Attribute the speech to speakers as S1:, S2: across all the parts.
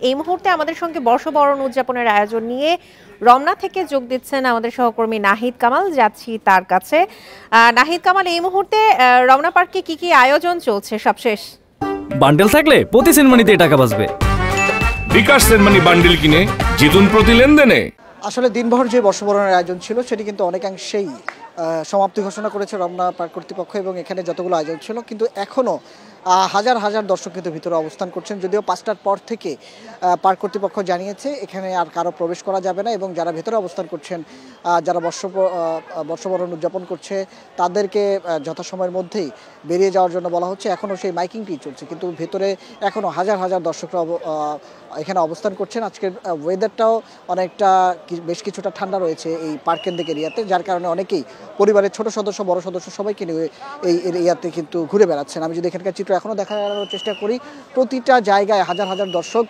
S1: এই মুহূর্তে আমাদের সঙ্গে বর্ষবরণ উদযাপনের আয়োজন নিয়ে রমনা থেকে যোগ দিচ্ছেন আমাদের সহকর্মী নাহিদ কামাল। যাচ্ছি তার কাছে। নাহিদ কামাল, এই মুহূর্তে রমনা পার্কে কি আয়োজন চলছে সবশেষ?
S2: বান্ডেল থাকলে প্রতি সেনমানিতে টাকা বাঁচবে।
S3: বিকাশ সেনমানি বান্ডেল কিনে জিতুন প্রতি লেনদেনে।
S4: আসলে দিনভর যে বর্ষবরণের আয়োজন ছিল সেটি কিন্তু অনেকাংশেই সমাপ্তি ঘোষণা করেছে রমনা পার্ক কর্তৃপক্ষ এবং এখানে যতগুলো আয়োজন ছিল কিন্তু এখনও হাজার হাজার দর্শক কিন্তু ভিতরে অবস্থান করছেন। যদিও 5টার পর থেকে পার্ক কর্তৃপক্ষ জানিয়েছে এখানে আর কারো প্রবেশ করা যাবে না এবং যারা ভেতরে অবস্থান করছেন, যারা বর্ষবরণ উদযাপন করছে তাদেরকে যথাসময়ের মধ্যেই বেরিয়ে যাওয়ার জন্য বলা হচ্ছে। এখনও সেই মাইকিংটি চলছে কিন্তু ভেতরে এখনও হাজার হাজার দর্শকরা এখানে অবস্থান করছেন। আজকের ওয়েদারটাও অনেকটা বেশ কিছুটা ঠান্ডা রয়েছে এই পার্ক কেন্দ্রিক এরিয়াতে, যার কারণে অনেকেই পরিবারের ছোট সদস্য বড় সদস্য সবাইকে নিয়ে এই এরিয়াতে কিন্তু ঘুরে বেড়াচ্ছেন। আমি যদি এখানকার চিত্র এখনও দেখার চেষ্টা করি, প্রতিটা জায়গায় হাজার হাজার দর্শক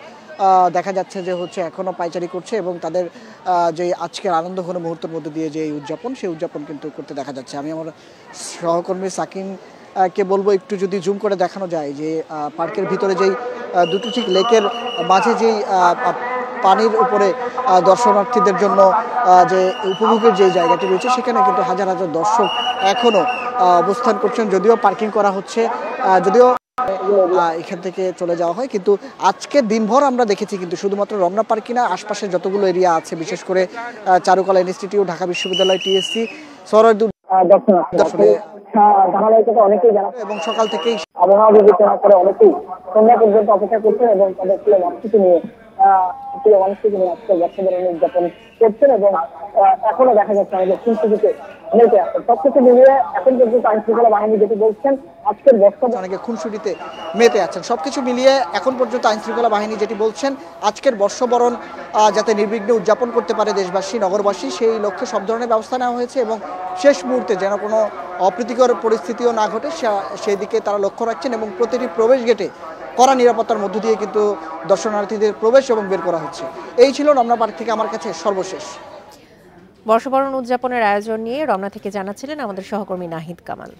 S4: দেখা যাচ্ছে যে এখনও পায়চারি করছে এবং তাদের যে আজকের আনন্দঘন মুহূর্তের মধ্যে দিয়ে যে উদযাপন সেই উদযাপন কিন্তু করতে দেখা যাচ্ছে। আমি আমার সহকর্মী সাকিনকে বলবো একটু যদি জুম করে দেখানো যায় যে পার্কের ভিতরে যেই দুটো ঠিক লেকের মাঝে যেই পানির উপরে দর্শনার্থীদের জন্য যে উপভোগের যে জায়গাটি রয়েছে সেখানে কিন্তু হাজার হাজার দর্শক এখনও অবস্থান করছেন। যদিও পার্কিং করা হচ্ছে, যদিও এখান থেকে চলে যাওয়া হয়, কিন্তু আজকে দিনভর আমরা দেখেছি কিন্তু শুধুমাত্র রমনা পার্কই না, আশপাশের যতগুলো এরিয়া আছে বিশেষ করে চারুকলা ইনস্টিটিউট, ঢাকা বিশ্ববিদ্যালয়, টিএসসি, সরোয়ারদী এবং সকাল থেকেই
S5: আবহাওয়া বিবেচনা করে অনেকেই সন্ধ্যা পর্যন্ত অপেক্ষা করছেন এবং তাদের প্রিয় মানুষকে নিয়ে আজকে বর্ষবরণ উদযাপন করছেন এবং এখনো দেখা যাচ্ছে আমাদের খুনসুটিতে মেতে আছে। সবকিছু মিলিয়ে এখন পর্যন্ত আইন শৃঙ্খলা বাহিনী যেটি বলছেন আজকের
S4: অনেকে খুনসুটিতে মেতে আছেন। সবকিছু মিলিয়ে এখন পর্যন্ত আইন শৃঙ্খলা বাহিনী যেটি বলছেন আজকের বর্ষবরণ যাতে নির্বিঘ্নে উদযাপন করতে পারে দেশবাসী, নগরবাসী, সেই লক্ষ্যে সব ধরনের ব্যবস্থা নেওয়া হয়েছে এবং শেষ মুহূর্তে যেন কোনো অপ্রীতিকর পরিস্থিতিও না ঘটে সেই দিকে তারা লক্ষ্য রাখছেন এবং প্রতিটি প্রবেশ গেটে কড়া নিরাপত্তার মধ্য দিয়ে কিন্তু দর্শনার্থীদের প্রবেশ এবং বের করা হচ্ছে। এই ছিল রমনা পার্ক থেকে আমার কাছে সর্বশেষ।
S1: বর্ষবরণ উদযাপনের আয়োজন নিয়ে রমনা থেকে জানাচ্ছিলেন আমাদের সহকর্মী নাহিদ কামাল।